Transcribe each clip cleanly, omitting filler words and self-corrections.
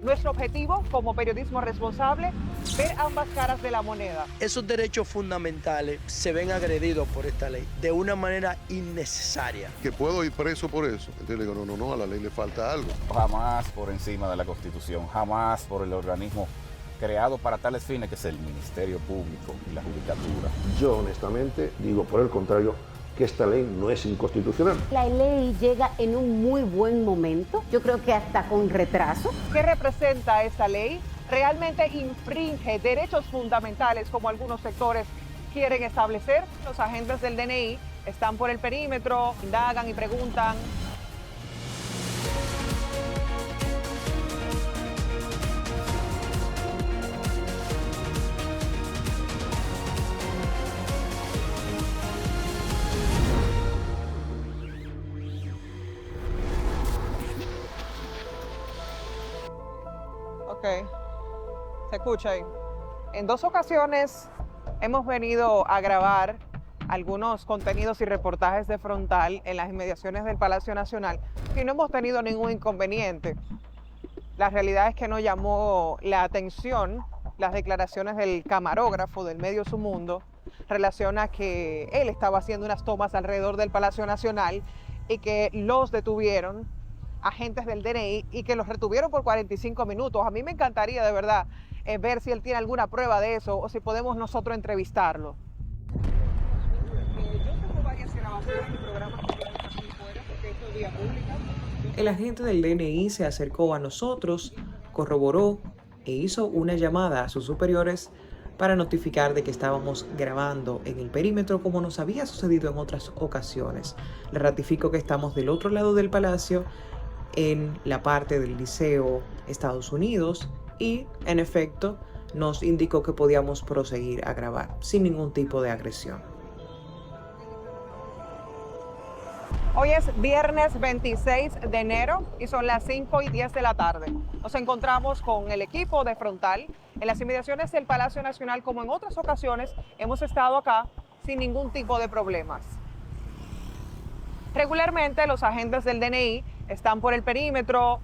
Nuestro objetivo como periodismo responsable, ver ambas caras de la moneda. Esos derechos fundamentales se ven agredidos por esta ley de una manera innecesaria. Que puedo ir preso por eso. Entonces le digo, no, a la ley le falta algo. Jamás por encima de la Constitución, jamás por el organismo creado para tales fines que es el Ministerio Público y la Judicatura. Yo honestamente digo por el contrario, que esta ley no es inconstitucional. La ley llega en un muy buen momento, yo creo que hasta con retraso. ¿Qué representa esta ley? ¿Realmente infringe derechos fundamentales como algunos sectores quieren establecer? Los agentes del DNI están por el perímetro, indagan y preguntan. Ok, se escucha ahí. En 2 ocasiones hemos venido a grabar algunos contenidos y reportajes de Frontal en las inmediaciones del Palacio Nacional y no hemos tenido ningún inconveniente. La realidad es que nos llamó la atención las declaraciones del camarógrafo del medio Su Mundo relación a que él estaba haciendo unas tomas alrededor del Palacio Nacional y que los detuvieron agentes del DNI y que los retuvieron por 45 minutos. A mí me encantaría de verdad ver si él tiene alguna prueba de eso o si podemos nosotros entrevistarlo. El agente del DNI se acercó a nosotros, corroboró e hizo una llamada a sus superiores para notificar de que estábamos grabando en el perímetro como nos había sucedido en otras ocasiones. Le ratifico que estamos del otro lado del palacio, en la parte del Liceo Estados Unidos, y en efecto nos indicó que podíamos proseguir a grabar sin ningún tipo de agresión. Hoy es viernes 26 de enero y son las 5:10 de la tarde. Nos encontramos con el equipo de Frontal en las inmediaciones del Palacio Nacional. Como en otras ocasiones, hemos estado acá sin ningún tipo de problemas. Regularmente los agentes del DNI están por el perímetro,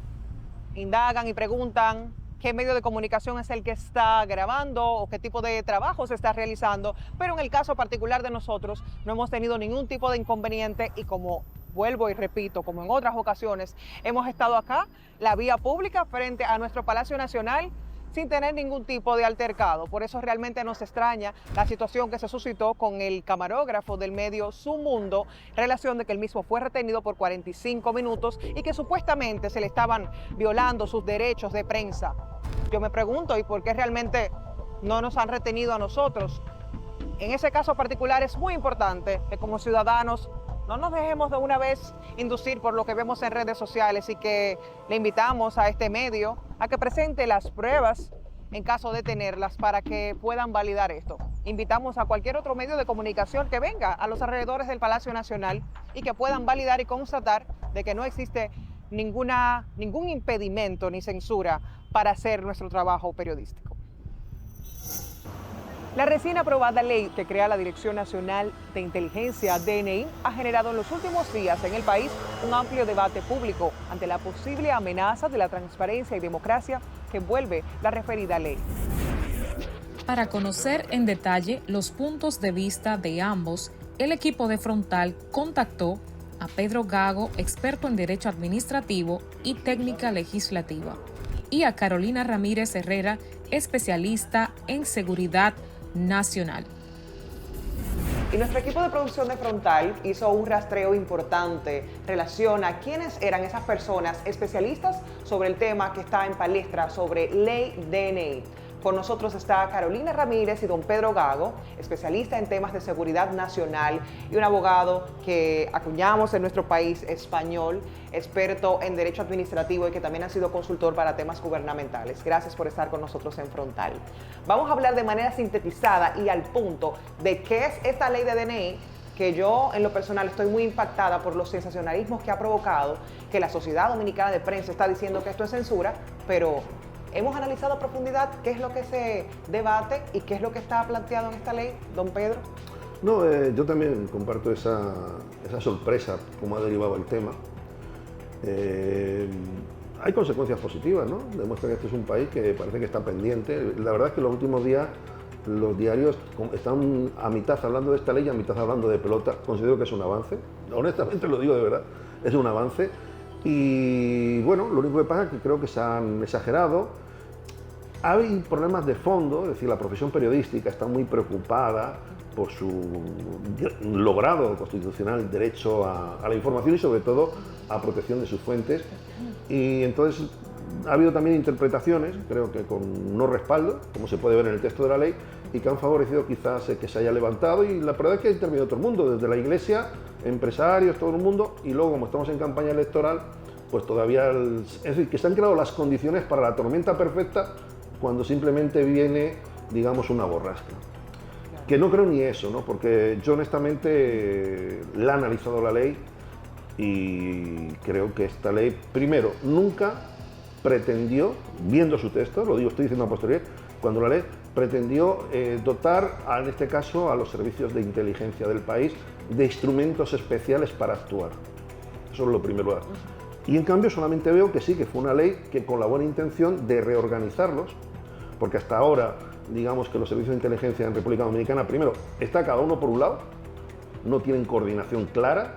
indagan y preguntan qué medio de comunicación es el que está grabando o qué tipo de trabajo se está realizando, pero en el caso particular de nosotros no hemos tenido ningún tipo de inconveniente y como vuelvo y repito, como en otras ocasiones, hemos estado acá, la vía pública frente a nuestro Palacio Nacional, sin tener ningún tipo de altercado. Por eso realmente nos extraña la situación que se suscitó con el camarógrafo del medio Su Mundo, relación de que el mismo fue retenido por 45 minutos y que supuestamente se le estaban violando sus derechos de prensa. Yo me pregunto, ¿y por qué realmente no nos han retenido a nosotros? En ese caso particular es muy importante que como ciudadanos no nos dejemos de una vez inducir por lo que vemos en redes sociales y que le invitamos a este medio a que presente las pruebas en caso de tenerlas para que puedan validar esto. Invitamos a cualquier otro medio de comunicación que venga a los alrededores del Palacio Nacional y que puedan validar y constatar de que no existe ningún impedimento ni censura para hacer nuestro trabajo periodístico. La recién aprobada ley que crea la Dirección Nacional de Inteligencia, DNI, ha generado en los últimos días en el país un amplio debate público ante la posible amenaza de la transparencia y democracia que envuelve la referida ley. Para conocer en detalle los puntos de vista de ambos, el equipo de Frontal contactó a Pedro Gago, experto en Derecho Administrativo y Técnica Legislativa, y a Carolina Ramírez Herrera, especialista en Seguridad Nacional. Y nuestro equipo de producción de Frontal hizo un rastreo importante en relación a quiénes eran esas personas especialistas sobre el tema que está en palestra sobre ley DNI. Con nosotros está Carolina Ramírez y don Pedro Gago, especialista en temas de seguridad nacional y un abogado que acuñamos en nuestro país, español, experto en derecho administrativo y que también ha sido consultor para temas gubernamentales. Gracias por estar con nosotros en Frontal. Vamos a hablar de manera sintetizada y al punto de qué es esta ley de DNI, que yo en lo personal estoy muy impactada por los sensacionalismos que ha provocado, que la Sociedad Dominicana de Prensa está diciendo que esto es censura, pero hemos analizado a profundidad qué es lo que se debate y qué es lo que está planteado en esta ley, don Pedro. No, yo también comparto esa sorpresa, cómo ha derivado el tema. hay consecuencias positivas, ¿no? Demuestra que este es un país que parece que está pendiente. La verdad es que los últimos días los diarios están a mitad hablando de esta ley y a mitad hablando de pelota. Considero que es un avance, honestamente lo digo de verdad, es un avance. Y bueno, lo único que pasa es que creo que se han exagerado. Hay problemas de fondo, es decir, la profesión periodística está muy preocupada por su logrado constitucional derecho a la información y sobre todo a protección de sus fuentes. Y entonces ha habido también interpretaciones, creo que con no respaldo, como se puede ver en el texto de la ley, y que han favorecido quizás que se haya levantado, y la verdad es que ha intervenido todo el mundo, desde la Iglesia, empresarios, todo el mundo, y luego como estamos en campaña electoral, pues todavía, es decir, que se han creado las condiciones para la tormenta perfecta cuando simplemente viene, digamos, una borrasca. Que no creo ni eso, ¿no? Porque yo honestamente la he analizado la ley y creo que esta ley, primero, nunca pretendió, viendo su texto, lo digo, estoy diciendo a posteriori, cuando la ley pretendió dotar, en este caso, a los servicios de inteligencia del país de instrumentos especiales para actuar. Eso es lo primero. Y en cambio solamente veo que sí, que fue una ley que con la buena intención de reorganizarlos, porque hasta ahora, digamos que los servicios de inteligencia en República Dominicana, primero, está cada uno por un lado, no tienen coordinación clara.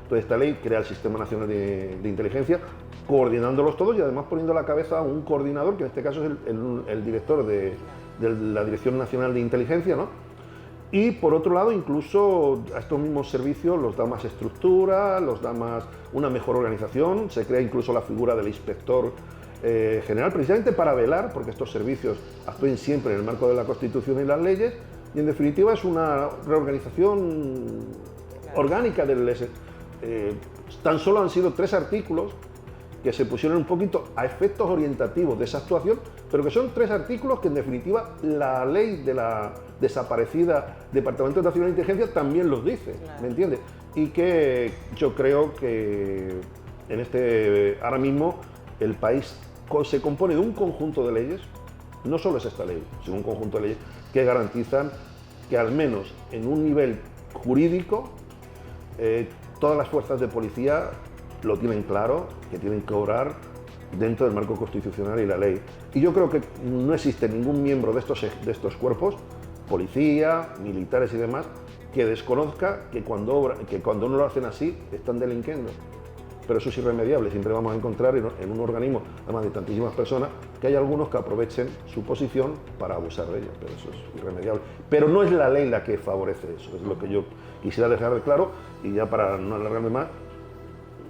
Entonces esta ley crea el Sistema Nacional de Inteligencia, coordinándolos todos y además poniendo a la cabeza a un coordinador, que en este caso es el director de la Dirección Nacional de Inteligencia, ¿no? Y por otro lado, incluso a estos mismos servicios los da más estructura, los da más una mejor organización, se crea incluso la figura del inspector general, precisamente para velar porque estos servicios actúen siempre en el marco de la Constitución y las leyes, y en definitiva es una reorganización orgánica del tan solo han sido 3 artículos que se pusieron un poquito a efectos orientativos de esa actuación, pero que son 3 artículos que en definitiva la ley de la desaparecida Departamento Nacional de Inteligencia también los dice, ¿me entiendes? Y que yo creo que ahora mismo el país se compone de un conjunto de leyes, no solo es esta ley, sino un conjunto de leyes que garantizan que al menos en un nivel jurídico todas las fuerzas de policía lo tienen claro, que tienen que obrar dentro del marco constitucional y la ley. Y yo creo que no existe ningún miembro de estos cuerpos, policía, militares y demás, que desconozca que cuando no lo hacen así están delinquiendo. Pero eso es irremediable, siempre vamos a encontrar en un organismo, además de tantísimas personas, que hay algunos que aprovechen su posición para abusar de ella, pero eso es irremediable. Pero no es la ley la que favorece eso, es lo que yo quisiera dejar de claro, y ya para no alargarme más,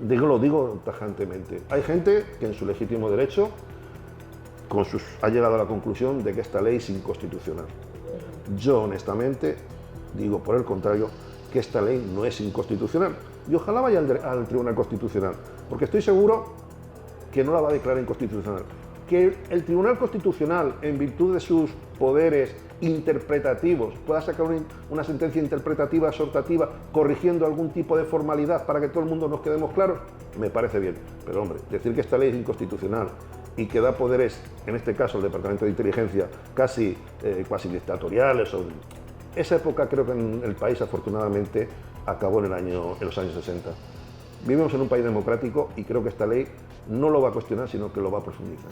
lo digo tajantemente. Hay gente que en su legítimo derecho ha llegado a la conclusión de que esta ley es inconstitucional. Yo honestamente digo, por el contrario, que esta ley no es inconstitucional. Y ojalá vaya al Tribunal Constitucional, porque estoy seguro que no la va a declarar inconstitucional. Que el Tribunal Constitucional, en virtud de sus poderes interpretativos, pueda sacar una sentencia interpretativa, exhortativa, corrigiendo algún tipo de formalidad para que todo el mundo nos quedemos claros, me parece bien. Pero hombre, decir que esta ley es inconstitucional y que da poderes, en este caso el Departamento de Inteligencia, casi dictatoriales, esa época creo que en el país afortunadamente acabó en los años 60. Vivimos en un país democrático y creo que esta ley no lo va a cuestionar, sino que lo va a profundizar.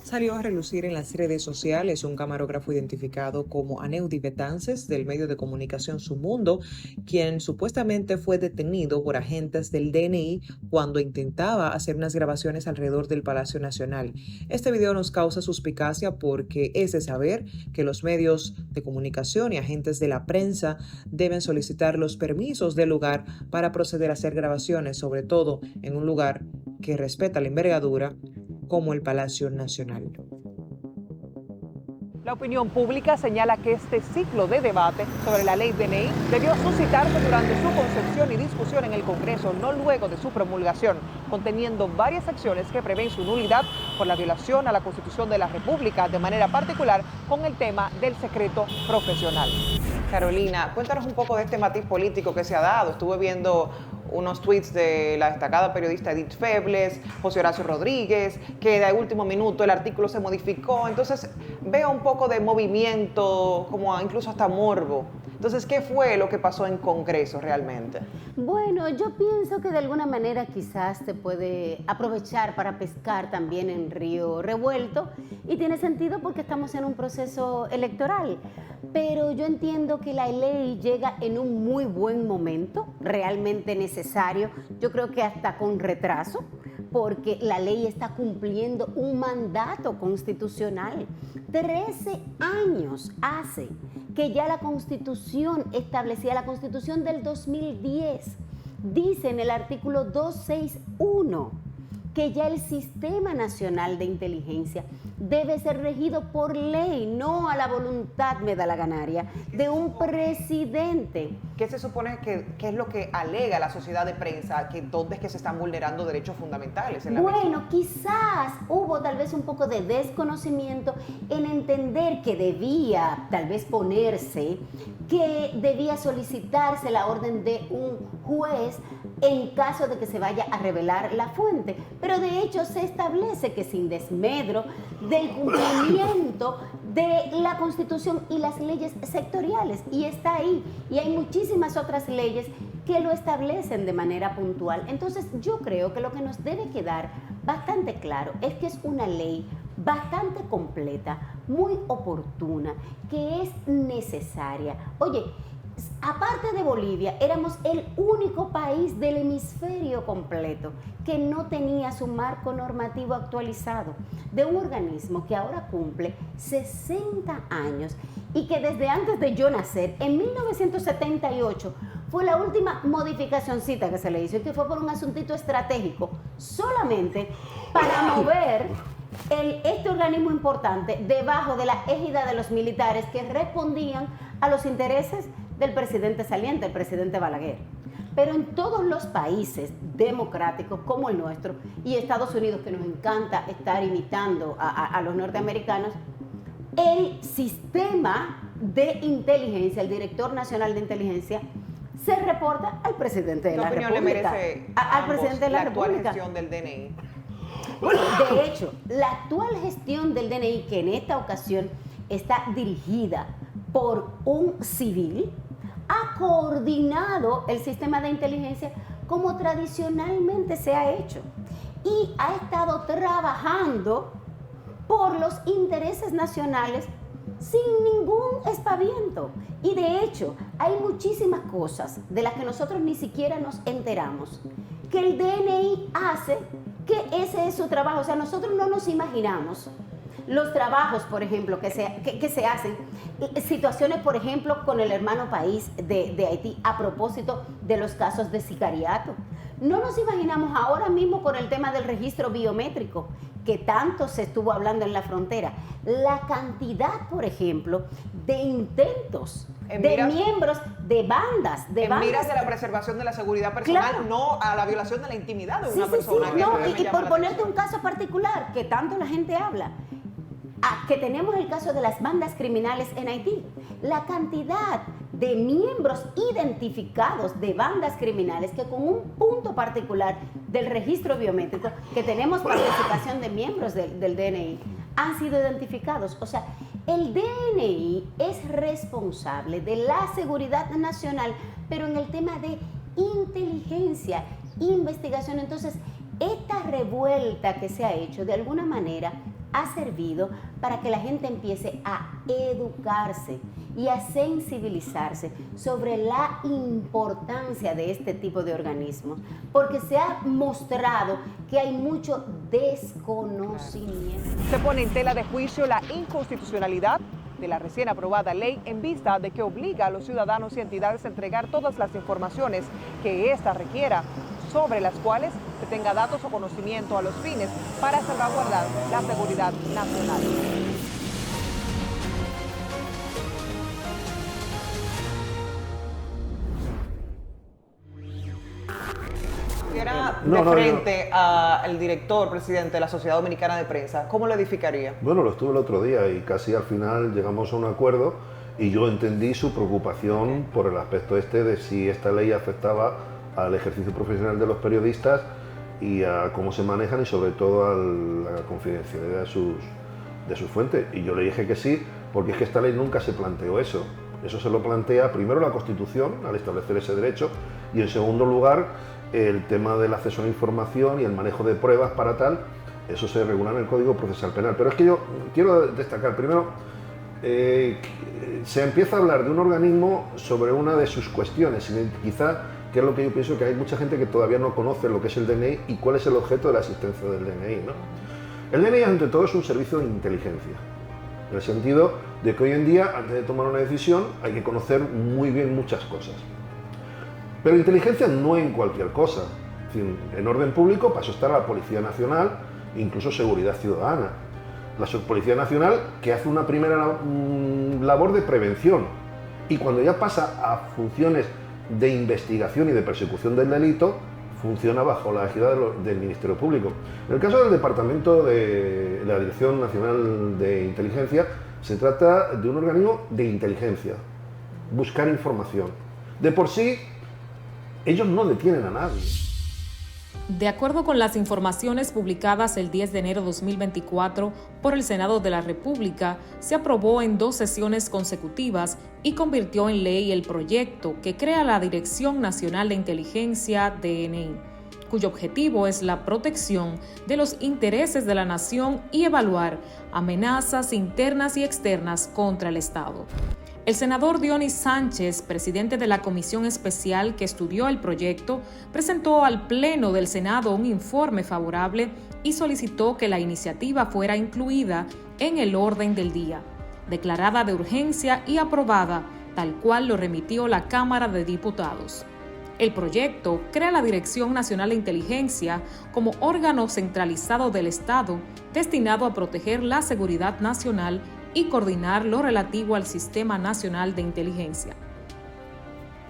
Salió a relucir en las redes sociales un camarógrafo identificado como Aneudi Betances del medio de comunicación Su Mundo, quien supuestamente fue detenido por agentes del DNI cuando intentaba hacer unas grabaciones alrededor del Palacio Nacional. Este video nos causa suspicacia porque es de saber que los medios de comunicación y agentes de la prensa deben solicitar los permisos del lugar para proceder a hacer grabaciones, sobre todo en un lugar que respeta la envergadura como el Palacio Nacional. La opinión pública señala que este ciclo de debate sobre la ley DNI debió suscitarse durante su concepción y discusión en el Congreso, no luego de su promulgación, conteniendo varias acciones que prevén su nulidad por la violación a la Constitución de la República, de manera particular con el tema del secreto profesional. Carolina, cuéntanos un poco de este matiz político que se ha dado. Estuve viendo unos tweets de la destacada periodista Edith Febles, José Horacio Rodríguez, que de último minuto el artículo se modificó. Entonces veo un poco de movimiento, como incluso hasta morbo. Entonces, ¿qué fue lo que pasó en Congreso realmente? Bueno, yo pienso que de alguna manera quizás se puede aprovechar para pescar también en río revuelto y tiene sentido porque estamos en un proceso electoral. Pero yo entiendo que la ley llega en un muy buen momento, realmente necesario, yo creo que hasta con retraso, porque la ley está cumpliendo un mandato constitucional. 13 años hace que ya la Constitución establecía, la Constitución del 2010, dice en el artículo 261 que ya el Sistema Nacional de Inteligencia debe ser regido por ley, no a la voluntad, me da la ganaria, de un presidente. ¿Qué se supone que es lo que alega la sociedad de prensa, que dónde es que se están vulnerando derechos fundamentales en la Bueno, misma? quizás hubo tal vez un poco de desconocimiento en entender que debía tal vez ponerse, que debía solicitarse la orden de un juez en caso de que se vaya a revelar la fuente. Pero de hecho se establece que sin desmedro del cumplimiento de la Constitución y las leyes sectoriales, y está ahí, y hay muchísimas otras leyes que lo establecen de manera puntual. Entonces yo creo que lo que nos debe quedar bastante claro es que es una ley bastante completa, muy oportuna, que es necesaria. Oye, aparte de Bolivia, éramos el único país del hemisferio completo que no tenía su marco normativo actualizado, de un organismo que ahora cumple 60 años y que desde antes de yo nacer, en 1978, fue la última modificacioncita que se le hizo, y que fue por un asuntito estratégico, solamente para mover este organismo importante debajo de la égida de los militares que respondían a los intereses del presidente saliente, el presidente Balaguer. Pero en todos los países democráticos como el nuestro, y Estados Unidos, que nos encanta estar imitando a los norteamericanos, el sistema de inteligencia, el director nacional de inteligencia, se reporta al presidente de la República. ¿Qué opinión le merece al presidente de la actual República. gestión del DNI? Bueno, de hecho, la actual gestión del DNI, que en esta ocasión está dirigida por un civil, ha coordinado el sistema de inteligencia como tradicionalmente se ha hecho y ha estado trabajando por los intereses nacionales sin ningún espaviento. Y de hecho, hay muchísimas cosas de las que nosotros ni siquiera nos enteramos, que el DNI hace, que ese es su trabajo. O sea, nosotros no nos imaginamos los trabajos, por ejemplo, que se hacen, situaciones, por ejemplo, con el hermano país de Haití, a propósito de los casos de sicariato. No nos imaginamos ahora mismo con el tema del registro biométrico, que tanto se estuvo hablando en la frontera, la cantidad, por ejemplo, de intentos de miembros de bandas. En miras de la preservación de la seguridad personal, claro, no a la violación de la intimidad de una persona. Sí, no, y por ponerte un caso particular, que tanto la gente habla, que tenemos el caso de las bandas criminales en Haití. La cantidad de miembros identificados de bandas criminales que con un punto particular del registro biométrico, que tenemos participación de miembros del DNI, han sido identificados. O sea, el DNI es responsable de la seguridad nacional, pero en el tema de inteligencia, investigación. Entonces, esta revuelta que se ha hecho, de alguna manera, ha servido para que la gente empiece a educarse y a sensibilizarse sobre la importancia de este tipo de organismos, porque se ha mostrado que hay mucho desconocimiento. Se pone en tela de juicio la inconstitucionalidad de la recién aprobada ley en vista de que obliga a los ciudadanos y entidades a entregar todas las informaciones que ésta requiera, sobre las cuales se tenga datos o conocimiento a los fines para salvaguardar la seguridad nacional. Si era frente al director, presidente de la Sociedad Dominicana de Prensa, ¿cómo lo edificaría? Bueno, lo estuve el otro día y casi al final llegamos a un acuerdo y yo entendí su preocupación por el aspecto de si esta ley afectaba al ejercicio profesional de los periodistas y a cómo se manejan y sobre todo a la confidencialidad de sus fuentes. Y yo le dije que sí, porque es que esta ley nunca se planteó eso. Eso se lo plantea primero la Constitución al establecer ese derecho y en segundo lugar el tema del acceso a la información y el manejo de pruebas para tal, eso se regula en el Código Procesal Penal. Pero es que yo quiero destacar primero, se empieza a hablar de un organismo sobre una de sus cuestiones, y quizá, que es lo que yo pienso, que hay mucha gente que todavía no conoce lo que es el DNI y cuál es el objeto de la existencia del DNI, ¿no? El DNI, ante todo, es un servicio de inteligencia, en el sentido de que hoy en día, antes de tomar una decisión, hay que conocer muy bien muchas cosas. Pero inteligencia no en cualquier cosa. En orden público, para eso está la Policía Nacional, incluso Seguridad Ciudadana. La Policía Nacional, que hace una primera labor de prevención, y cuando ya pasa a funciones de investigación y de persecución del delito, funciona bajo la égida del Ministerio Público. En el caso del Departamento de la Dirección Nacional de Inteligencia, se trata de un organismo de inteligencia, buscar información. De por sí, ellos no detienen a nadie. De acuerdo con las informaciones publicadas el 10 de enero de 2024 por el Senado de la República, se aprobó en 2 sesiones consecutivas y convirtió en ley el proyecto que crea la Dirección Nacional de Inteligencia, DNI, cuyo objetivo es la protección de los intereses de la nación y evaluar amenazas internas y externas contra el Estado. El senador Dionis Sánchez, presidente de la comisión especial que estudió el proyecto, presentó al Pleno del Senado un informe favorable y solicitó que la iniciativa fuera incluida en el orden del día, declarada de urgencia y aprobada, tal cual lo remitió la Cámara de Diputados. El proyecto crea la Dirección Nacional de Inteligencia como órgano centralizado del Estado destinado a proteger la seguridad nacional y coordinar lo relativo al Sistema Nacional de Inteligencia.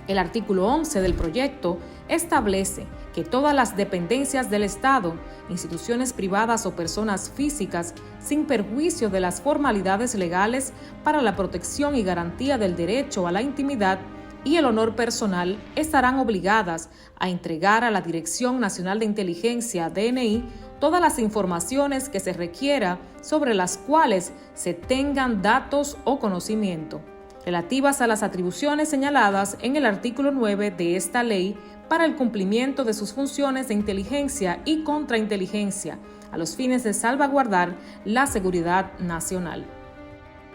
El artículo 11 del proyecto establece que todas las dependencias del Estado, instituciones privadas o personas físicas, sin perjuicio de las formalidades legales para la protección y garantía del derecho a la intimidad y el honor personal, estarán obligadas a entregar a la Dirección Nacional de Inteligencia, DNI, todas las informaciones que se requiera sobre las cuales se tengan datos o conocimiento, relativas a las atribuciones señaladas en el artículo 9 de esta ley para el cumplimiento de sus funciones de inteligencia y contrainteligencia, a los fines de salvaguardar la seguridad nacional.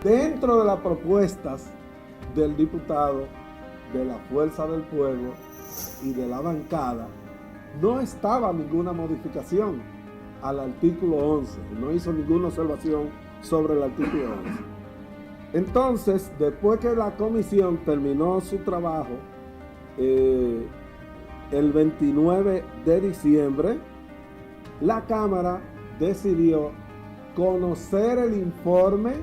Dentro de las propuestas del diputado de la Fuerza del Pueblo y de la bancada, no estaba ninguna modificación al artículo 11, no hizo ninguna observación sobre el artículo 11. Entonces, después que la comisión terminó su trabajo, el 29 de diciembre, la Cámara decidió conocer el informe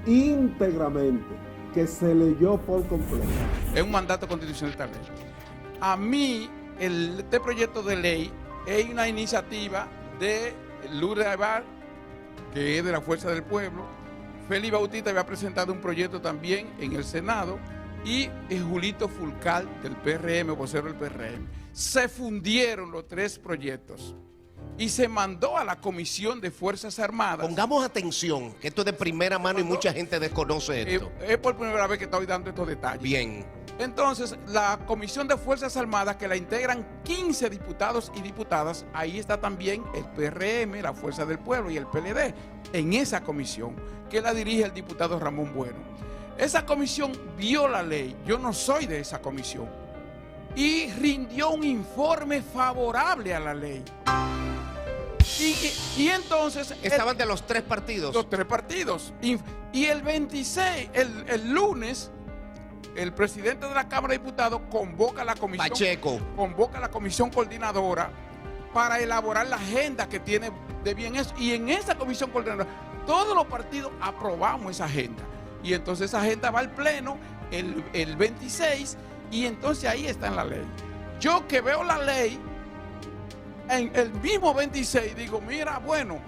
íntegramente, que se leyó por completo. Es un mandato constitucional tal vez. A mí, este proyecto de ley es una iniciativa de Lourdes Aybar, que es de la Fuerza del Pueblo. Félix Bautista había presentado un proyecto también en el Senado y Julito Fulcal del PRM, vocero del PRM. Se fundieron los 3 proyectos y se mandó a la Comisión de Fuerzas Armadas. Pongamos atención, que esto es de primera mano y mucha gente desconoce esto. Es por primera vez que estoy dando estos detalles. Bien. Entonces, la Comisión de Fuerzas Armadas, que la integran 15 diputados y diputadas, ahí está también el PRM, la Fuerza del Pueblo y el PLD, en esa comisión, que la dirige el diputado Ramón Bueno. Esa comisión vio la ley, yo no soy de esa comisión, y rindió un informe favorable a la ley. Y entonces... Estaban de los 3 partidos. Los 3 partidos. Y el 26, el lunes, el presidente de la Cámara de Diputados convoca a la comisión. Pacheco. Convoca a la comisión coordinadora para elaborar la agenda que tiene de bien eso. Y en esa comisión coordinadora, todos los partidos aprobamos esa agenda. Y entonces esa agenda va al Pleno el 26 y entonces ahí está en la ley. Yo que veo la ley, en el mismo 26 digo, mira, bueno,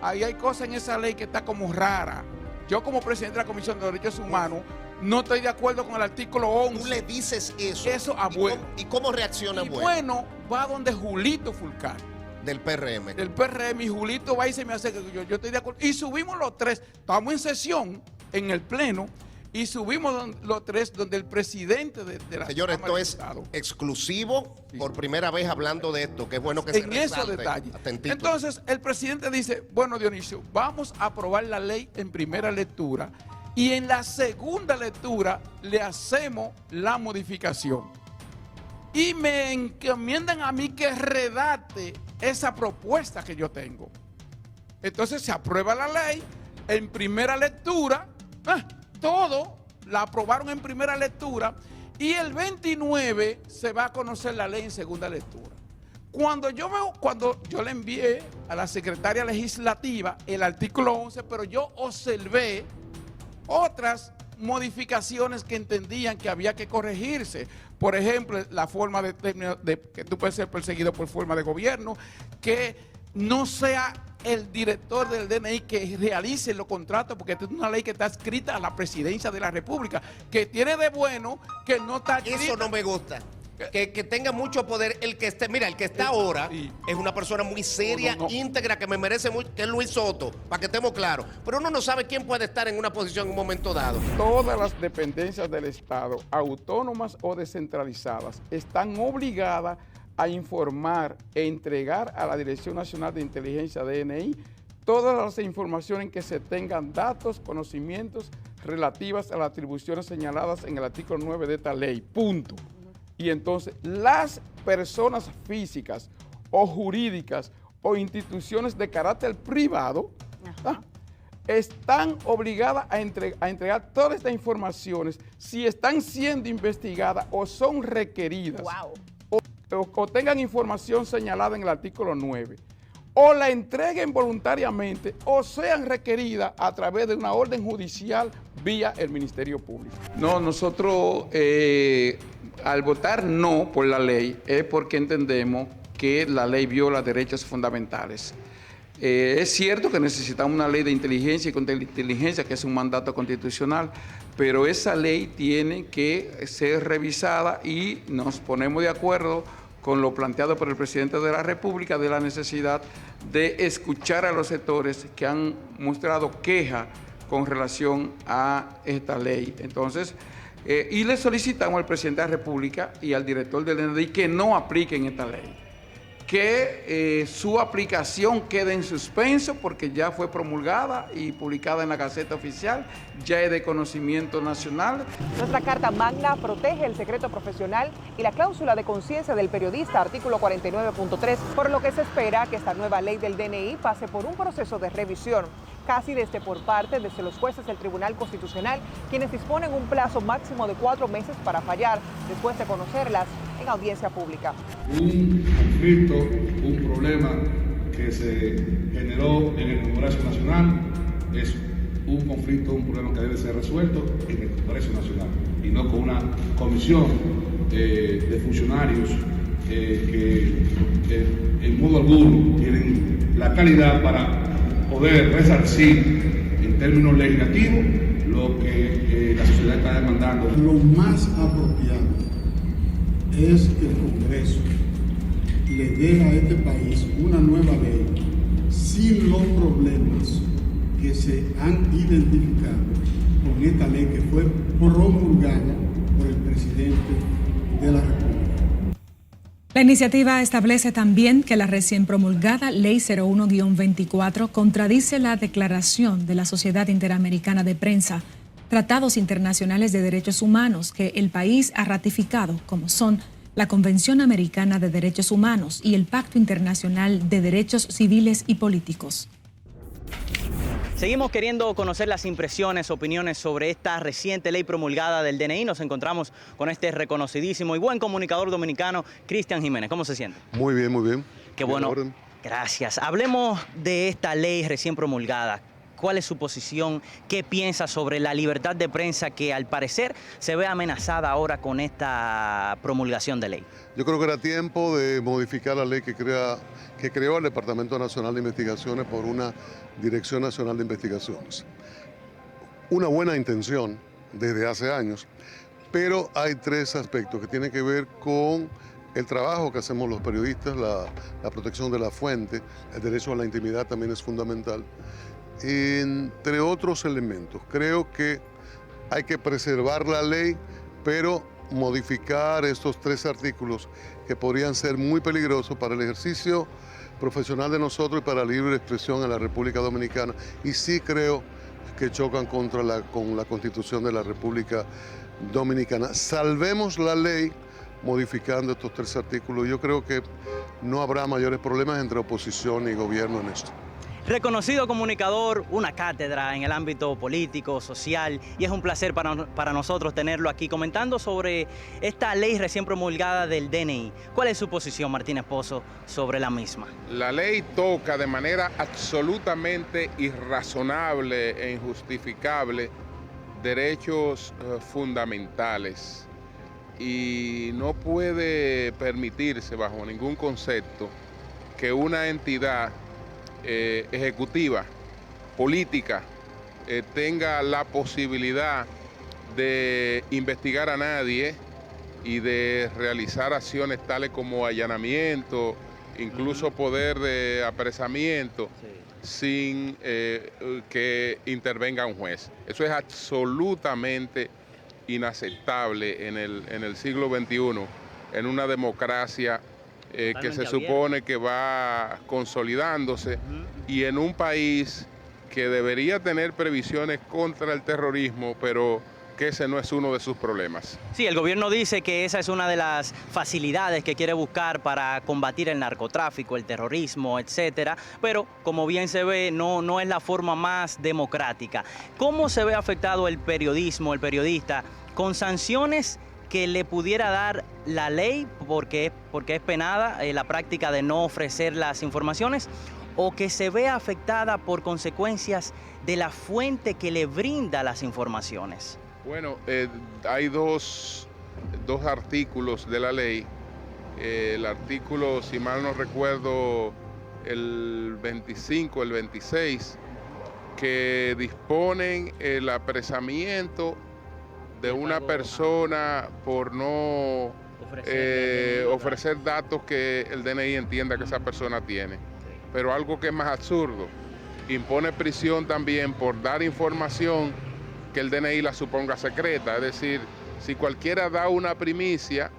ahí hay cosas en esa ley que está como rara. Yo como presidente de la Comisión de Derechos Humanos no estoy de acuerdo con el artículo 11. Tú le dices eso. Eso a Bueno. ¿Y cómo reacciona Bueno? Bueno va donde Julito Fulcal. Del PRM. Del PRM, y Julito va y se me hace que yo estoy de acuerdo. Y subimos los 3, estamos en sesión en el Pleno, y subimos los 3 donde el presidente de la Señor, Cámara de esto es Diputados. exclusivo, por primera vez hablando de esto, que es bueno que se En esos resalte. detalles. Atentito. Entonces, el presidente dice, bueno, Dionisio, vamos a aprobar la ley en primera lectura y en la segunda lectura le hacemos la modificación. Y me encomiendan a mí que redacte esa propuesta que yo tengo. Entonces se aprueba la ley en primera lectura, todo la aprobaron en primera lectura y el 29 se va a conocer la ley en segunda lectura. Cuando yo le envié a la secretaria legislativa el artículo 11, pero yo observé otras modificaciones que entendían que había que corregirse. Por ejemplo, la forma de que tú puedes ser perseguido por forma de gobierno, que no sea el director del DNI que realice los contratos, porque esta es una ley que está escrita a la presidencia de la República, que tiene de bueno que no está escrita. Eso no me gusta. Que tenga mucho poder el que esté. Mira, el que está ahora es una persona muy seria, íntegra, que me merece mucho, que es Luis Soto, para que estemos claros. Pero uno no sabe quién puede estar en una posición en un momento dado. Todas las dependencias del Estado, autónomas o descentralizadas, están obligadas a informar e entregar a la Dirección Nacional de Inteligencia, DNI, todas las informaciones que se tengan datos, conocimientos relativas a las atribuciones señaladas en el artículo 9 de esta ley, punto. Y entonces las personas físicas o jurídicas o instituciones de carácter privado están obligadas a entregar todas estas informaciones si están siendo investigadas o son requeridas. O tengan información señalada en el artículo 9, o la entreguen voluntariamente o sean requeridas a través de una orden judicial vía el Ministerio Público. No, nosotros al votar no por la ley es porque entendemos que la ley viola derechos fundamentales. Es cierto que necesitamos una ley de inteligencia y contrainteligencia, que es un mandato constitucional, pero esa ley tiene que ser revisada y nos ponemos de acuerdo con lo planteado por el presidente de la República de la necesidad de escuchar a los sectores que han mostrado queja con relación a esta ley. Entonces, y le solicitamos al presidente de la República y al director del DNI que no apliquen esta ley, que su aplicación quede en suspenso porque ya fue promulgada y publicada en la Gaceta Oficial, ya es de conocimiento nacional. Nuestra Carta Magna protege el secreto profesional y la cláusula de conciencia del periodista, artículo 49.3, por lo que se espera que esta nueva ley del DNI pase por un proceso de revisión, casi desde los jueces del Tribunal Constitucional, quienes disponen un plazo máximo de 4 meses para fallar, después de conocerlas en audiencia pública. Un conflicto, un problema que se generó en el Congreso Nacional es un conflicto, un problema que debe ser resuelto en el Congreso Nacional y no con una comisión de funcionarios que en modo alguno tienen la calidad para poder resarcir en términos legislativos lo que la sociedad está demandando. Lo más apropiado es que el Congreso le dé a este país una nueva ley sin los problemas que se han identificado con esta ley que fue promulgada por el presidente de la República. La iniciativa establece también que la recién promulgada Ley 01-24 contradice la Declaración de la Sociedad Interamericana de Prensa, tratados internacionales de derechos humanos que el país ha ratificado, como son la Convención Americana de Derechos Humanos y el Pacto Internacional de Derechos Civiles y Políticos. Seguimos queriendo conocer las impresiones, opiniones sobre esta reciente ley promulgada del DNI. Nos encontramos con este reconocidísimo y buen comunicador dominicano, Cristian Jiménez. ¿Cómo se siente? Muy bien, muy bien. Qué bueno. Gracias. Hablemos de esta ley recién promulgada. ¿Cuál es su posición? ¿Qué piensa sobre la libertad de prensa que al parecer se ve amenazada ahora con esta promulgación de ley? Yo creo que era tiempo de modificar la ley que creó el Departamento Nacional de Investigaciones por una Dirección Nacional de Investigaciones. Una buena intención desde hace años, pero hay 3 aspectos que tienen que ver con el trabajo que hacemos los periodistas, la protección de la fuente, el derecho a la intimidad también es fundamental, entre otros elementos. Creo que hay que preservar la ley, pero modificar estos 3 artículos que podrían ser muy peligrosos para el ejercicio profesional de nosotros y para la libre expresión en la República Dominicana. Y sí creo que chocan con la Constitución de la República Dominicana. Salvemos la ley modificando estos 3 artículos. Yo creo que no habrá mayores problemas entre oposición y gobierno en esto. Reconocido comunicador, una cátedra en el ámbito político, social, y es un placer para nosotros tenerlo aquí comentando sobre esta ley recién promulgada del DNI. ¿Cuál es su posición, Martínez Pozo, sobre la misma? La ley toca de manera absolutamente irrazonable e injustificable derechos fundamentales y no puede permitirse bajo ningún concepto que una entidad ejecutiva, política, tenga la posibilidad de investigar a nadie y de realizar acciones tales como allanamiento, incluso poder de apresamiento, sin que intervenga un juez. Eso es absolutamente inaceptable en el siglo XXI, en una democracia que se supone que va consolidándose y en un país que debería tener previsiones contra el terrorismo, pero que ese no es uno de sus problemas. Sí, el gobierno dice que esa es una de las facilidades que quiere buscar para combatir el narcotráfico, el terrorismo, etcétera, pero como bien se ve, no es la forma más democrática. ¿Cómo se ve afectado el periodismo, el periodista, con sanciones que le pudiera dar la ley porque es penada la práctica de no ofrecer las informaciones, o que se vea afectada por consecuencias de la fuente que le brinda las informaciones? Bueno, hay dos artículos de la ley. El artículo, si mal no recuerdo, el 25, el 26, que disponen el apresamiento de una persona por no ofrecer datos que el DNI entienda que esa persona tiene. Pero algo que es más absurdo, impone prisión también por dar información que el DNI la suponga secreta. Es decir, si cualquiera da una primicia,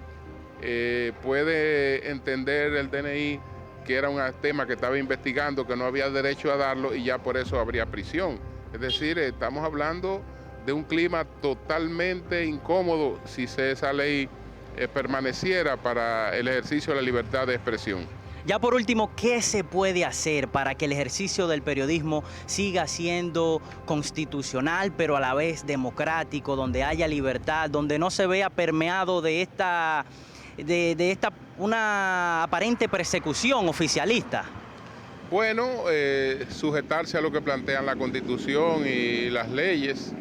puede entender el DNI que era un tema que estaba investigando, que no había derecho a darlo y ya por eso habría prisión. Es decir, estamos hablando de un clima totalmente incómodo si esa ley permaneciera para el ejercicio de la libertad de expresión. Ya por último, ¿qué se puede hacer para que el ejercicio del periodismo siga siendo constitucional, pero a la vez democrático, donde haya libertad, donde no se vea permeado de una aparente persecución oficialista? Bueno, sujetarse a lo que plantean la Constitución y las leyes.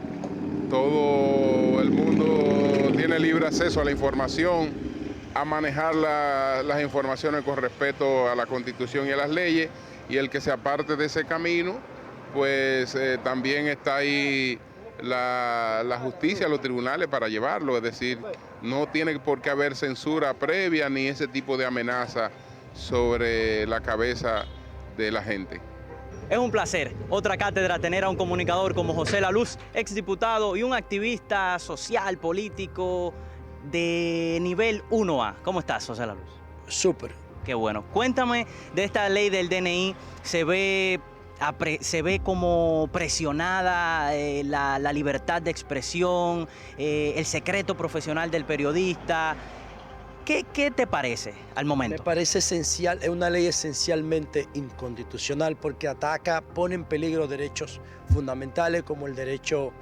Todo el mundo tiene libre acceso a la información, a manejar las informaciones con respeto a la Constitución y a las leyes, y el que se aparte de ese camino, pues también está ahí la justicia, los tribunales para llevarlo. Es decir, no tiene por qué haber censura previa ni ese tipo de amenaza sobre la cabeza de la gente. Es un placer, otra cátedra, tener a un comunicador como José La Luz, exdiputado y un activista social, político de nivel 1A. ¿Cómo estás, José La Luz? Súper. Qué bueno. Cuéntame de esta ley del DNI. Se ve como presionada la libertad de expresión, el secreto profesional del periodista. ¿Qué te parece al momento? Me parece esencial, es una ley esencialmente inconstitucional porque pone en peligro derechos fundamentales como el derecho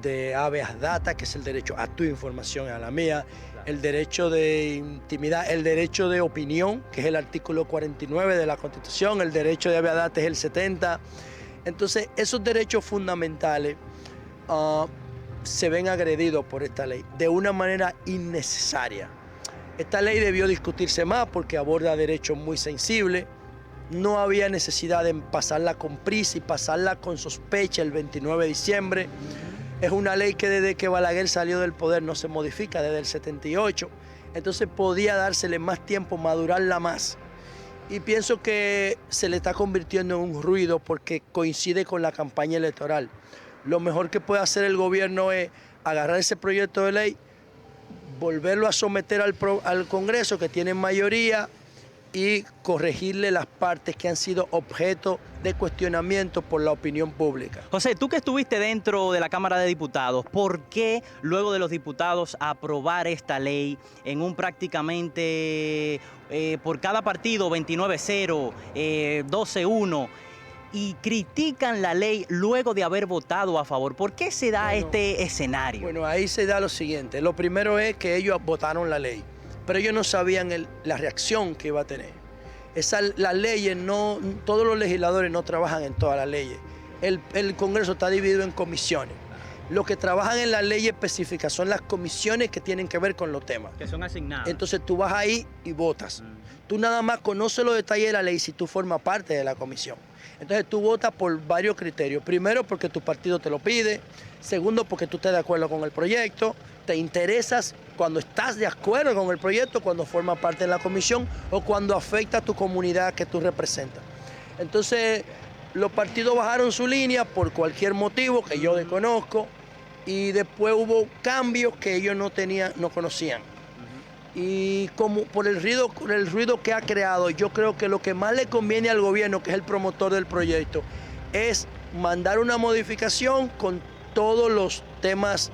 de habeas data, que es el derecho a tu información y a la mía, el derecho de intimidad, el derecho de opinión, que es el artículo 49 de la Constitución, el derecho de habeas data es el 70. Entonces, esos derechos fundamentales se ven agredidos por esta ley de una manera innecesaria. Esta ley debió discutirse más porque aborda derechos muy sensibles. No había necesidad de pasarla con prisa y pasarla con sospecha el 29 de diciembre. Es una ley que desde que Balaguer salió del poder no se modifica, desde el 78. Entonces podía dársele más tiempo, madurarla más. Y pienso que se le está convirtiendo en un ruido porque coincide con la campaña electoral. lo mejor que puede hacer el gobierno es agarrar ese proyecto de ley, volverlo a someter al Congreso, que tiene mayoría, y corregirle las partes que han sido objeto de cuestionamiento por la opinión pública. José, tú que estuviste dentro de la Cámara de Diputados, ¿por qué luego de los diputados aprobar esta ley en un prácticamente por cada partido 29-0, 12-1, y critican la ley luego de haber votado a favor? ¿Por qué se da este escenario? Bueno, ahí se da lo siguiente. Lo primero es que ellos votaron la ley, pero ellos no sabían la reacción que iba a tener. Las leyes, todos los legisladores no trabajan en todas las leyes. El Congreso está dividido en comisiones. Los que trabajan en las leyes específicas son las comisiones que tienen que ver con los temas. Que son asignadas. Entonces tú vas ahí y votas. Tú nada más conoces los detalles de la ley si tú formas parte de la comisión. Entonces tú votas por varios criterios. Primero, porque tu partido te lo pide. Segundo, porque tú estás de acuerdo con el proyecto. Te interesas cuando estás de acuerdo con el proyecto, cuando formas parte de la comisión o cuando afecta a tu comunidad que tú representas. Entonces, los partidos bajaron su línea por cualquier motivo que yo desconozco y después hubo cambios que ellos no conocían. Y como por el ruido que ha creado, yo creo que lo que más le conviene al gobierno, que es el promotor del proyecto, es mandar una modificación con todos los temas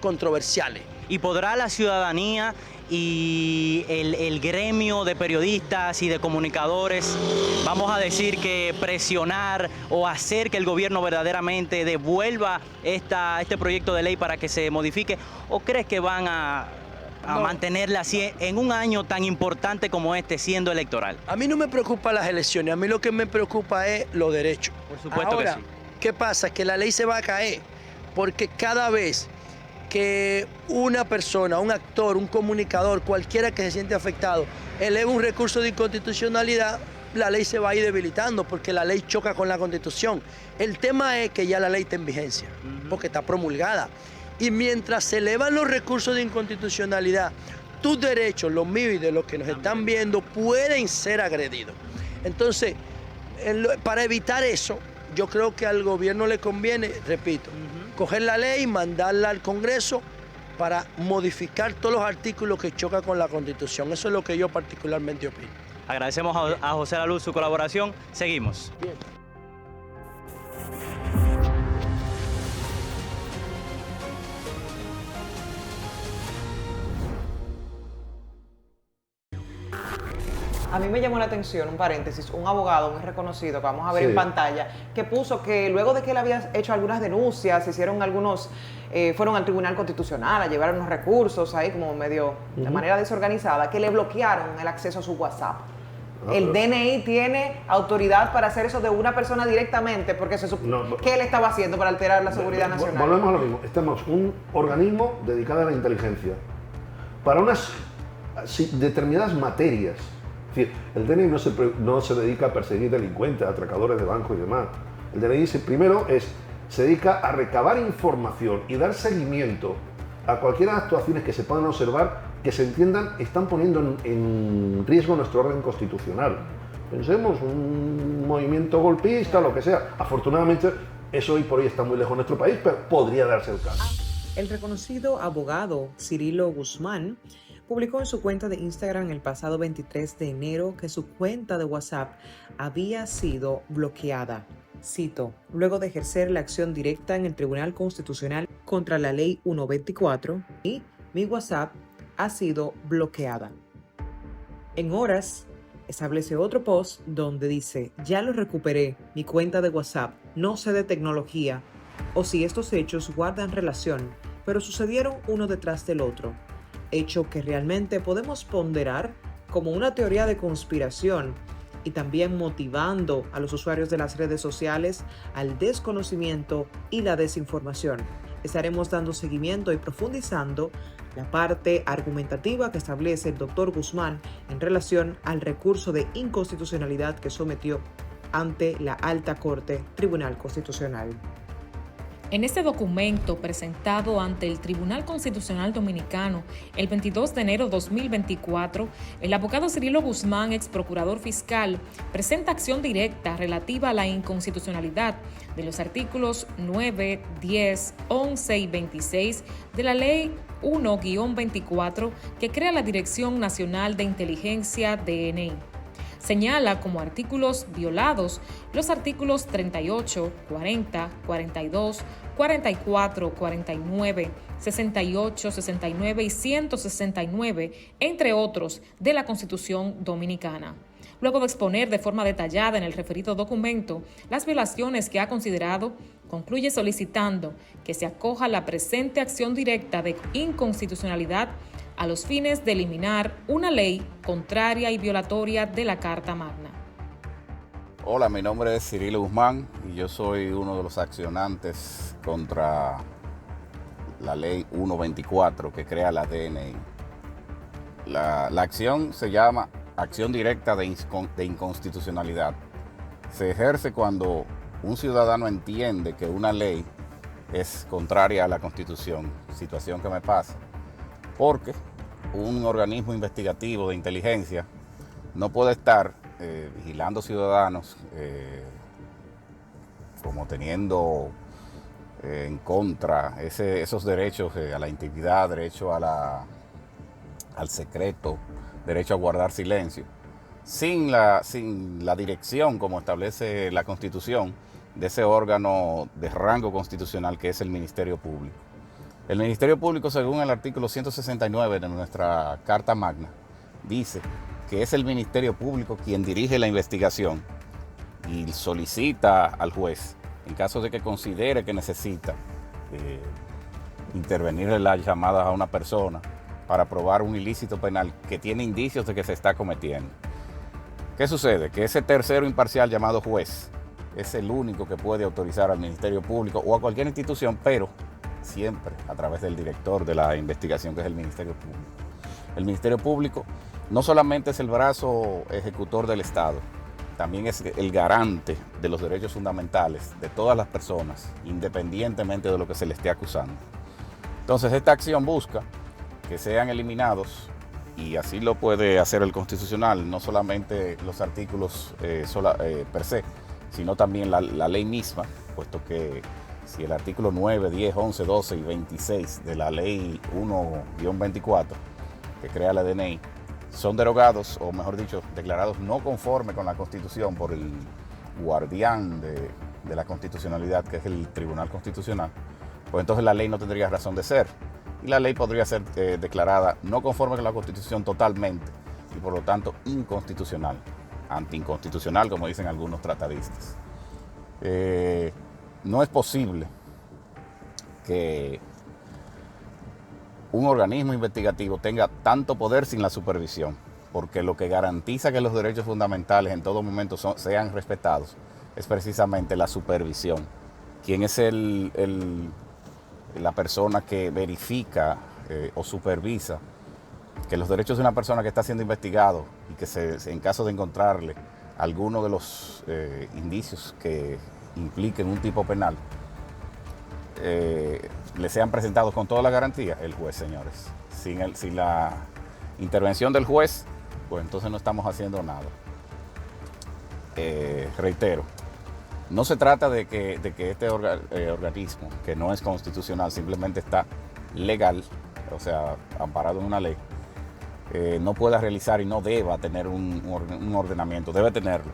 controversiales. ¿Y podrá la ciudadanía y el gremio de periodistas y de comunicadores, vamos a decir, que presionar o hacer que el gobierno verdaderamente devuelva este proyecto de ley para que se modifique? ¿O crees que van a mantenerla así en un año tan importante como este, siendo electoral? A mí no me preocupan las elecciones, a mí lo que me preocupa es los derechos. Por supuesto. Ahora, que sí. ¿Qué pasa? Que la ley se va a caer, porque cada vez que una persona, un actor, un comunicador, cualquiera que se siente afectado, eleva un recurso de inconstitucionalidad, la ley se va a ir debilitando porque la ley choca con la Constitución. El tema es que ya la ley está en vigencia, porque está promulgada. Y mientras se elevan los recursos de inconstitucionalidad, tus derechos, los míos y de los que nos están viendo, pueden ser agredidos. Entonces, para evitar eso, yo creo que al gobierno le conviene, repito, coger la ley, mandarla al Congreso para modificar todos los artículos que chocan con la Constitución. Eso es lo que yo particularmente opino. Agradecemos a José La Luz su colaboración. Seguimos. Bien. A mí me llamó la atención, un paréntesis, un abogado muy reconocido que vamos a ver en pantalla, que puso que luego de que él había hecho algunas denuncias, fueron al Tribunal Constitucional a llevar unos recursos ahí como medio de manera desorganizada, que le bloquearon el acceso a su WhatsApp. El DNI tiene autoridad para hacer eso de una persona directamente, porque se supone que él estaba haciendo para alterar la seguridad nacional. Volvemos a lo mismo. Estamos un organismo dedicado a la inteligencia para unas determinadas materias. Es decir, el DNI no se dedica a perseguir delincuentes, atracadores de bancos y demás. El DNI se dedica a recabar información y dar seguimiento a cualquier actuaciones que se puedan observar, que se entiendan están poniendo en riesgo nuestro orden constitucional. Pensemos, un movimiento golpista, lo que sea. Afortunadamente, eso hoy por hoy está muy lejos de nuestro país, pero podría darse el caso. El reconocido abogado Cirilo Guzmán publicó en su cuenta de Instagram el pasado 23 de enero que su cuenta de WhatsApp había sido bloqueada. Cito: luego de ejercer la acción directa en el Tribunal Constitucional contra la Ley 124 y mi WhatsApp ha sido bloqueada. En horas, establece otro post donde dice: ya lo recuperé, mi cuenta de WhatsApp, no sé de tecnología o si estos hechos guardan relación, pero sucedieron uno detrás del otro. Hecho que realmente podemos ponderar como una teoría de conspiración y también motivando a los usuarios de las redes sociales al desconocimiento y la desinformación. Estaremos dando seguimiento y profundizando la parte argumentativa que establece el doctor Guzmán en relación al recurso de inconstitucionalidad que sometió ante la Alta Corte Tribunal Constitucional. En este documento presentado ante el Tribunal Constitucional Dominicano el 22 de enero de 2024, el abogado Cirilo Guzmán, ex procurador fiscal, presenta acción directa relativa a la inconstitucionalidad de los artículos 9, 10, 11 y 26 de la Ley 1-24 que crea la Dirección Nacional de Inteligencia DNI. Señala como artículos violados los artículos 38, 40, 42, 44, 49, 68, 69 y 169, entre otros, de la Constitución Dominicana. Luego de exponer de forma detallada en el referido documento las violaciones que ha considerado, concluye solicitando que se acoja la presente acción directa de inconstitucionalidad a los fines de eliminar una ley contraria y violatoria de la Carta Magna. Hola, mi nombre es Cirilo Guzmán y yo soy uno de los accionantes contra la Ley 1-24 que crea la DNI. La acción se llama acción directa de inconstitucionalidad. Se ejerce cuando un ciudadano entiende que una ley es contraria a la Constitución, situación que me pasa, porque un organismo investigativo de inteligencia no puede estar vigilando ciudadanos como teniendo en contra esos derechos a la intimidad, derecho al secreto, derecho a guardar silencio, sin la dirección, como establece la Constitución, de ese órgano de rango constitucional que es el Ministerio Público. El Ministerio Público, según el artículo 169 de nuestra Carta Magna, dice que es el Ministerio Público quien dirige la investigación y solicita al juez, en caso de que considere que necesita intervenir en las llamadas a una persona para probar un ilícito penal que tiene indicios de que se está cometiendo. ¿Qué sucede? Que ese tercero imparcial llamado juez es el único que puede autorizar al Ministerio Público o a cualquier institución, pero siempre a través del director de la investigación, que es el Ministerio Público. El Ministerio Público no solamente es el brazo ejecutor del Estado, también es el garante de los derechos fundamentales de todas las personas, independientemente de lo que se le esté acusando. Entonces, esta acción busca que sean eliminados, y así lo puede hacer el Constitucional, no solamente los artículos per se, sino también la ley misma, puesto que si el artículo 9, 10, 11, 12 y 26 de la Ley 1-24, que crea la DNI, son derogados, o mejor dicho, declarados no conformes con la Constitución por el guardián de la constitucionalidad, que es el Tribunal Constitucional, pues entonces la ley no tendría razón de ser. Y la ley podría ser declarada no conforme con la Constitución totalmente, y por lo tanto inconstitucional, antiinconstitucional, como dicen algunos tratadistas. No es posible que un organismo investigativo tenga tanto poder sin la supervisión, porque lo que garantiza que los derechos fundamentales en todo momento sean respetados es precisamente la supervisión. ¿Quién es la persona que verifica o supervisa que los derechos de una persona que está siendo investigado y que en caso de encontrarle alguno de los indicios que impliquen un tipo penal, le sean presentados con toda la garantía? El juez, señores. Sin la intervención del juez, pues entonces no estamos haciendo nada. Reitero, no se trata de que este organismo, que no es constitucional, simplemente está legal, o sea, amparado en una ley, no pueda realizar y no deba tener un ordenamiento, debe tenerlo,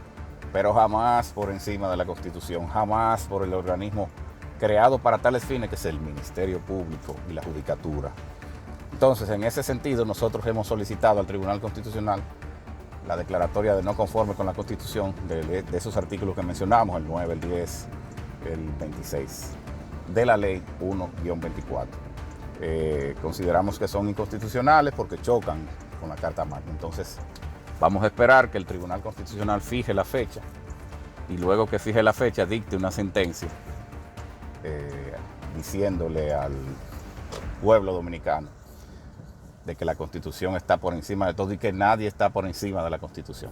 pero jamás por encima de la Constitución, jamás por el organismo creado para tales fines, que es el Ministerio Público y la Judicatura. Entonces, en ese sentido, nosotros hemos solicitado al Tribunal Constitucional la declaratoria de no conforme con la Constitución de esos artículos que mencionamos, el 9, el 10, el 26, de la Ley 1-24. Consideramos que son inconstitucionales porque chocan con la Carta Magna. Entonces, vamos a esperar que el Tribunal Constitucional fije la fecha y luego que fije la fecha dicte una sentencia diciéndole al pueblo dominicano de que la Constitución está por encima de todo y que nadie está por encima de la Constitución.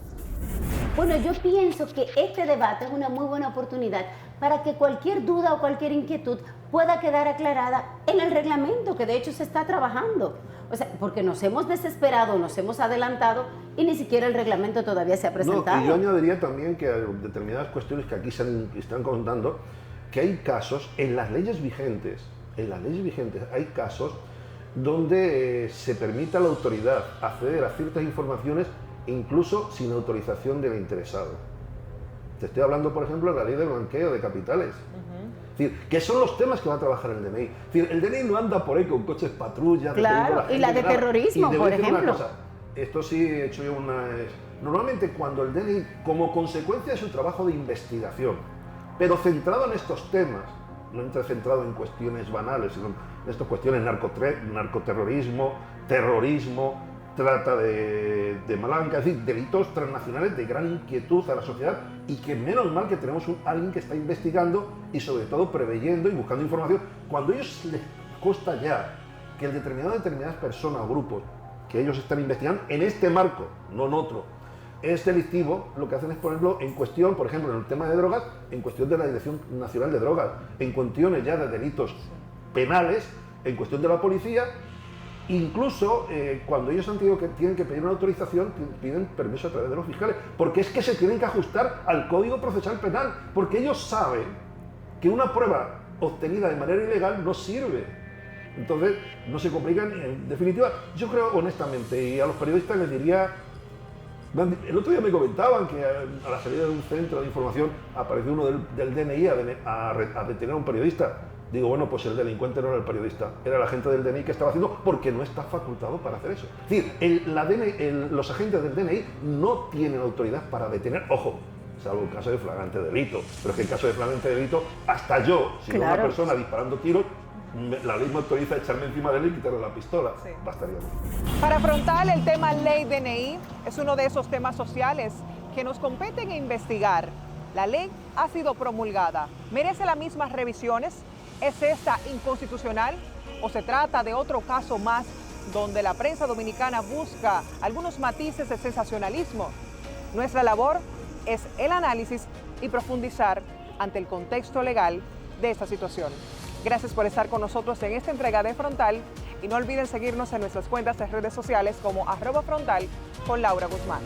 Bueno, yo pienso que este debate es una muy buena oportunidad para que cualquier duda o cualquier inquietud pueda quedar aclarada en el reglamento, que de hecho se está trabajando. O sea, porque nos hemos desesperado, nos hemos adelantado y ni siquiera el reglamento todavía se ha presentado. No, y yo añadiría también que determinadas cuestiones que aquí se están contando, que hay casos en las leyes vigentes, hay casos donde se permite a la autoridad acceder a ciertas informaciones incluso sin autorización del interesado. Te estoy hablando, por ejemplo, de la ley del blanqueo de capitales. Es decir, que son los temas que va a trabajar el DNI. Es decir, el DNI no anda por ahí con coches patrulla. Claro, y la de terrorismo, por ejemplo. Esto sí he hecho yo una... Normalmente cuando el DNI, como consecuencia de su trabajo de investigación, pero centrado en estos temas, no entra centrado en cuestiones banales, sino en estas cuestiones narcoterrorismo, terrorismo, trata de malanca, es decir, delitos transnacionales de gran inquietud a la sociedad y que menos mal que tenemos alguien que está investigando y sobre todo preveyendo y buscando información. Cuando a ellos les consta ya que determinadas personas o grupos que ellos están investigando en este marco, no en otro, es delictivo, lo que hacen es ponerlo en cuestión, por ejemplo, en el tema de drogas, en cuestión de la Dirección Nacional de Drogas, en cuestiones ya de delitos penales, en cuestión de la policía. Incluso cuando ellos han tenido que tienen que pedir una autorización, piden permiso a través de los fiscales, porque es que se tienen que ajustar al Código Procesal Penal, porque ellos saben que una prueba obtenida de manera ilegal no sirve. Entonces, no se complican. En definitiva, yo creo honestamente, y a los periodistas les diría, el otro día me comentaban que a la salida de un centro de información apareció uno del DNI a detener a un periodista. Digo, bueno, pues el delincuente no era el periodista, era el agente del DNI que estaba haciendo, porque no está facultado para hacer eso. Es decir, los agentes del DNI no tienen autoridad para detener, ojo, salvo el caso de flagrante delito, pero es que en caso de flagrante delito, hasta yo, si veo a una persona disparando tiros, la ley me autoriza a echarme encima de él y quitarle la pistola. Sí. Bastaría. Para Frontal, el tema ley DNI es uno de esos temas sociales que nos competen investigar. La ley ha sido promulgada. ¿Merece las mismas revisiones? ¿Es esta inconstitucional o se trata de otro caso más donde la prensa dominicana busca algunos matices de sensacionalismo? Nuestra labor es el análisis y profundizar ante el contexto legal de esta situación. Gracias por estar con nosotros en esta entrega de Frontal y no olviden seguirnos en nuestras cuentas de redes sociales como @frontal con Laura Guzmán.